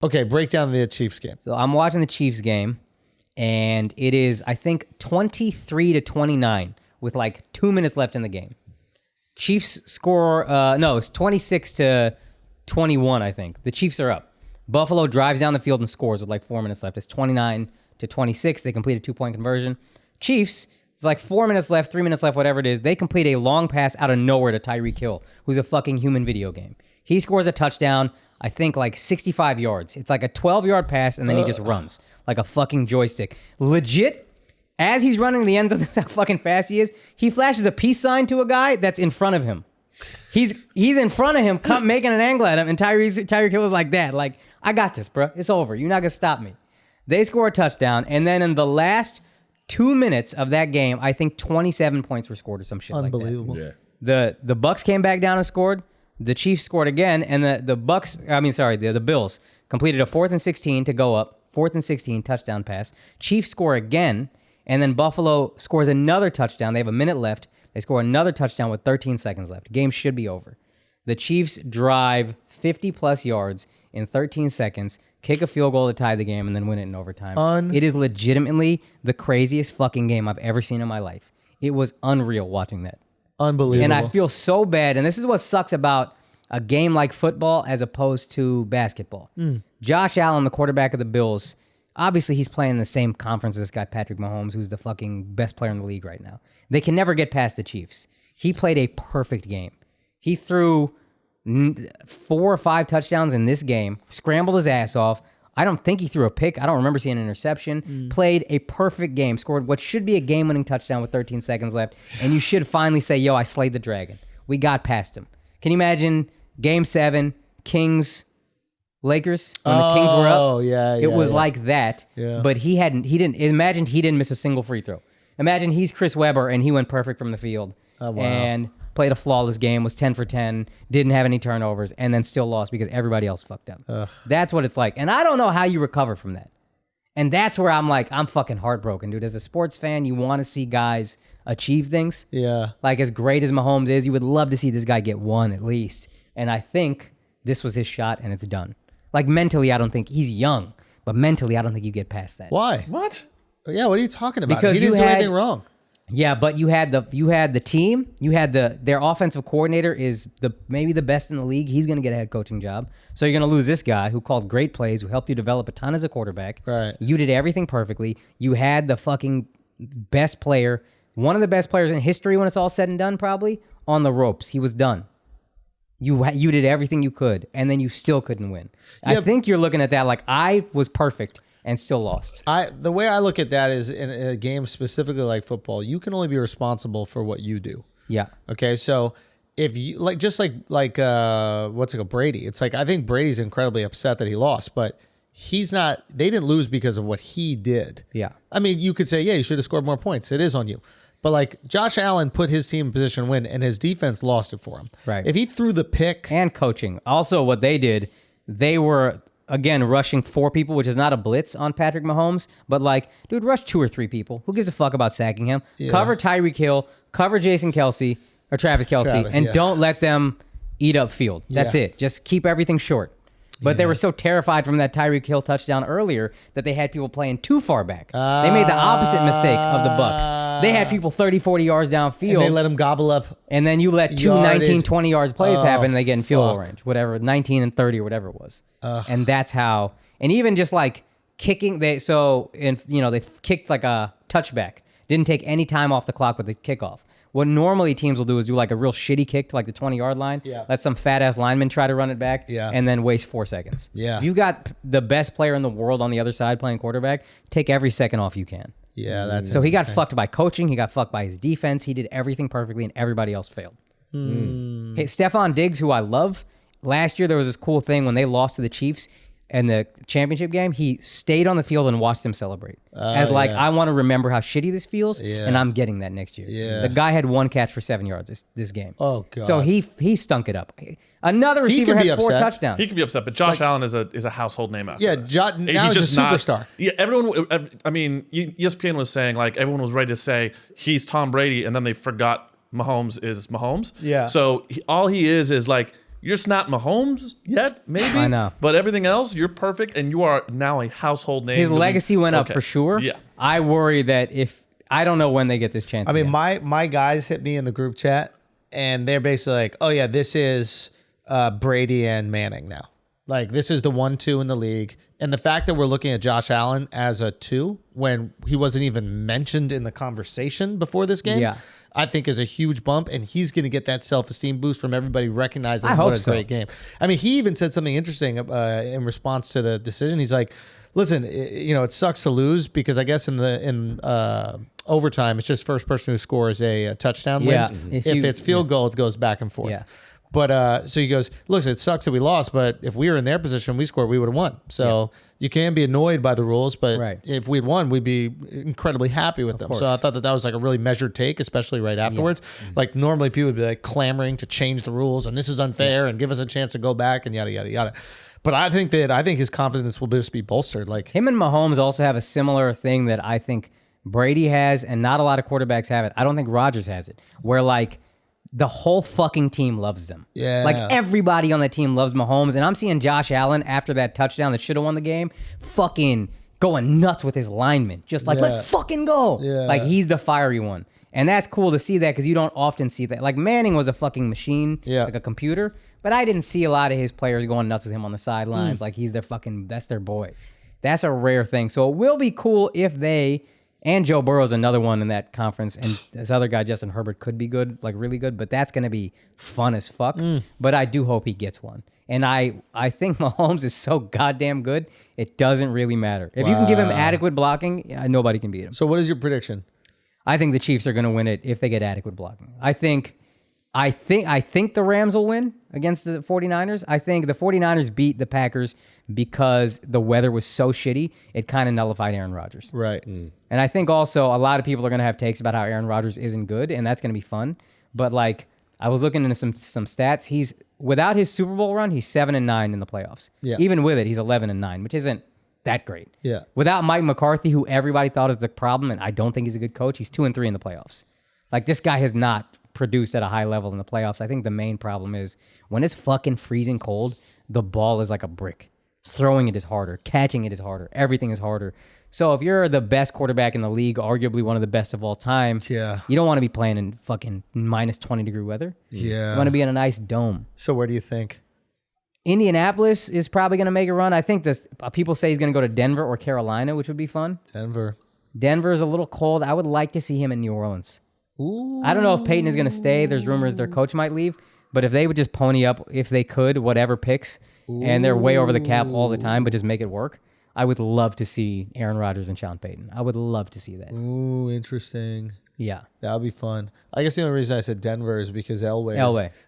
Okay, break down the Chiefs game. So I'm watching the Chiefs game, and it is, I think, 23-29 with like 2 minutes left in the game. Chiefs score, it's 26-21, I think. The Chiefs are up. Buffalo drives down the field and scores with like 4 minutes left. It's 29-26. They complete a 2-point conversion. Chiefs, it's like 4 minutes left, 3 minutes left, whatever it is. They complete a long pass out of nowhere to Tyreek Hill, who's a fucking human video game. He scores a touchdown, I think like 65 yards. It's like a 12-yard pass, and then he just runs like a fucking joystick. Legit, as he's running the end zone, that's how fucking fast he is. He flashes a peace sign to a guy that's in front of him. He's in front of him, making an angle at him, and Tyreek Hill is like that. Like, I got this, bro. It's over. You're not gonna stop me. They score a touchdown, and then in the last 2 minutes of that game, I think 27 points were scored or some shit like that. Unbelievable. Yeah. The Bucks came back down and scored. The Chiefs scored again, and the Bills completed a 4th and 16 to go up. 4th and 16 touchdown pass. Chiefs score again, and then Buffalo scores another touchdown. They have a minute left. They score another touchdown with 13 seconds left. Game should be over. The Chiefs drive 50-plus yards in 13 seconds, kick a field goal to tie the game, and then win it in overtime. It is legitimately the craziest fucking game I've ever seen in my life. It was unreal watching that. Unbelievable. And I feel so bad, and this is what sucks about a game like football as opposed to basketball. Josh Allen, the quarterback of the Bills, obviously he's playing in the same conference as this guy, Patrick Mahomes, who's the fucking best player in the league right now. They can never get past the Chiefs. He played a perfect game. He threw 4 or 5 touchdowns in this game, scrambled his ass off. I don't think he threw a pick. I don't remember seeing an interception. Played a perfect game, scored what should be a game-winning touchdown with 13 seconds left, and you should finally say, yo, I slayed the dragon. We got past him. Can you imagine Game 7, Kings, Lakers, when the Kings were up? Oh, yeah, It was like that, Yeah. but he didn't miss a single free throw. Imagine he's Chris Webber, and he went perfect from the field. Oh, wow. And played a flawless game, was 10 for 10, didn't have any turnovers, and then still lost because everybody else fucked up. That's what it's like. And I don't know how you recover from that. And that's where I'm like, I'm fucking heartbroken, dude. As a sports fan, you want to see guys achieve things. Yeah. Like, as great as Mahomes is, you would love to see this guy get one at least. And I think this was his shot, and it's done. Like, mentally, I don't think he's young, but mentally, I don't think you get past that. Why? What? Yeah, what are you talking about? Because he didn't do anything wrong. Yeah, but you had the team, you had their offensive coordinator is maybe the best in the league. He's going to get a head coaching job. So you're going to lose this guy who called great plays, who helped you develop a ton as a quarterback. Right. You did everything perfectly. You had the fucking best player, one of the best players in history when it's all said and done, probably on the ropes. He was done. You did everything you could, and then you still couldn't win. Yeah. I think you're looking at that like I was perfect and still lost. The way I look at that is in a game specifically like football, you can only be responsible for what you do. Yeah. Okay, so if you like what's it called, Brady, it's like I think Brady's incredibly upset that he lost, but he's not. They didn't lose because of what he did. Yeah. I mean, you could say, yeah, you should have scored more points. It is on you. But like Josh Allen put his team in position to win, and his defense lost it for him. Right. If he threw the pick And coaching. Also, what they did, they were, again, rushing 4 people, which is not a blitz on Patrick Mahomes, but like, dude, rush 2 or 3 people. Who gives a fuck about sacking him? Yeah. Cover Tyreek Hill, cover Travis Kelce, and yeah. don't let them eat up field. That's Yeah. it. Just keep everything short. But they were so terrified from that Tyreek Hill touchdown earlier that they had people playing too far back. They made the opposite mistake of the Bucs. They had people 30, 40 yards downfield. and they let him gobble up. And then you let 2 Yardage. 19, 20 yards plays happen, and they get in field goal fuck. range, whatever, 19 and 30 or whatever it was. And that's how, and even just like kicking, they kicked like a touchback. Didn't take any time off the clock with the kickoff. What normally teams will do is do like a real shitty kick to like the 20-yard line. Yeah. Let some fat-ass lineman try to run it back. Yeah. And then waste 4 seconds. Yeah. If you got the best player in the world on the other side playing quarterback, take every second off you can. Yeah, that's So he got interesting. fucked by coaching. He got fucked by his defense. He did everything perfectly, and everybody else failed. Hey, Stephon Diggs, who I love, last year there was this cool thing when they lost to the Chiefs in the championship game. He stayed on the field and watched them celebrate. I want to remember how shitty this feels, and I'm getting that next year. Yeah. The guy had 1 catch for 7 yards this game. Oh, God. So he stunk it up. Another receiver can be had 4 upset. touchdowns. He could be upset, but Josh Allen is a household name out Yeah, there. now he's just a superstar. Yeah, everyone. I mean, ESPN was saying like everyone was ready to say he's Tom Brady, and then they forgot Mahomes is Mahomes. Yeah. So all he is like You're just not Mahomes yet, maybe. I know. But everything else, you're perfect, and you are now a household name. His legacy went up Okay. for sure. Yeah. I worry that I don't know when they get this chance. I mean, again. my guys hit me in the group chat, and they're basically like, "Oh yeah, this is Brady and Manning now. Like this is the 1-2 in the league." And the fact that we're looking at Josh Allen as a 2 when he wasn't even mentioned in the conversation before this game, Yeah. I think is a huge bump, and he's going to get that self-esteem boost from everybody recognizing I what hope a so. great game. I mean, he even said something interesting in response to the decision. He's like, "Listen, it sucks to lose because I guess in overtime, it's just first person who scores a touchdown Yeah. wins. If it's field goal, it goes back and forth." Yeah. But so he goes, "Look, it sucks that we lost, but if we were in their position, we scored, we would have won. So you can be annoyed by the rules, but Right. if we'd won, we'd be incredibly happy with them." So I thought that was like a really measured take, especially right afterwards. Like normally people would be like clamoring to change the rules and this is unfair and give us a chance to go back and yada, yada, yada. But I think his confidence will just be bolstered. Like him and Mahomes also have a similar thing that I think Brady has, and not a lot of quarterbacks have it. I don't think Rodgers has it, where like the whole fucking team loves them. Yeah. Like everybody on the team loves Mahomes, and I'm seeing Josh Allen after that touchdown that should have won the game, fucking going nuts with his linemen, just like let's fucking go. Yeah. Like he's the fiery one, and that's cool to see that because you don't often see that. Like Manning was a fucking machine, like a computer. But I didn't see a lot of his players going nuts with him on the sidelines. Like that's their boy. That's a rare thing. So it will be cool if they, and Joe Burrow's another one in that conference, and this other guy, Justin Herbert, could be good, like really good, but that's going to be fun as fuck. But I do hope he gets one. And I think Mahomes is so goddamn good, it doesn't really matter. If you can give him adequate blocking, nobody can beat him. So what is your prediction? I think the Chiefs are going to win it if they get adequate blocking. I think the Rams will win against the 49ers. I think the 49ers beat the Packers because the weather was so shitty, it kind of nullified Aaron Rodgers. Right. And I think also a lot of people are going to have takes about how Aaron Rodgers isn't good, and that's going to be fun. But like, I was looking into some stats. He's without his Super Bowl run, he's 7-9 in the playoffs. Yeah. Even with it, he's 11-9, which isn't that great. Yeah. Without Mike McCarthy, who everybody thought is the problem, and I don't think he's a good coach, he's 2-3 in the playoffs. Like this guy has not produced at a high level in the playoffs. I think the main problem is when it's fucking freezing cold, the ball is like a brick. Throwing it is harder. Catching it is harder. Everything is harder. So if you're the best quarterback in the league, arguably one of the best of all time, you don't want to be playing in fucking minus 20 degree weather. Yeah. You want to be in a nice dome. So where do you think? Indianapolis is probably going to make a run. I think people say he's going to go to Denver or Carolina, which would be fun. Denver. Denver is a little cold. I would like to see him in New Orleans. Ooh. I don't know if Peyton is going to stay. There's rumors their coach might leave. But if they would just pony up, if they could, whatever picks, and they're way over the cap all the time, but just make it work, I would love to see Aaron Rodgers and Sean Payton. I would love to see that. Ooh, interesting. Yeah. That would be fun. I guess the only reason I said Denver is because Elway.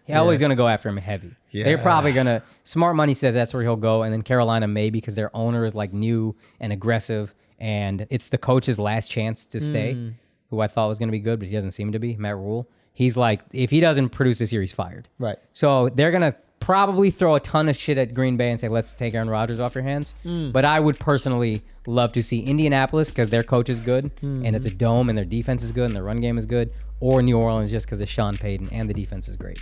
Elway's going to go after him heavy. Yeah. They're probably going to, smart money says that's where he'll go, and then Carolina maybe because their owner is like new and aggressive, and it's the coach's last chance to stay, who I thought was going to be good, but he doesn't seem to be, Matt Rule. He's like, if he doesn't produce this year, he's fired. Right. So they're going to probably throw a ton of shit at Green Bay and say, let's take Aaron Rodgers off your hands. But I would personally love to see Indianapolis because their coach is good and it's a dome and their defense is good and their run game is good, or New Orleans just because of Sean Payton and the defense is great.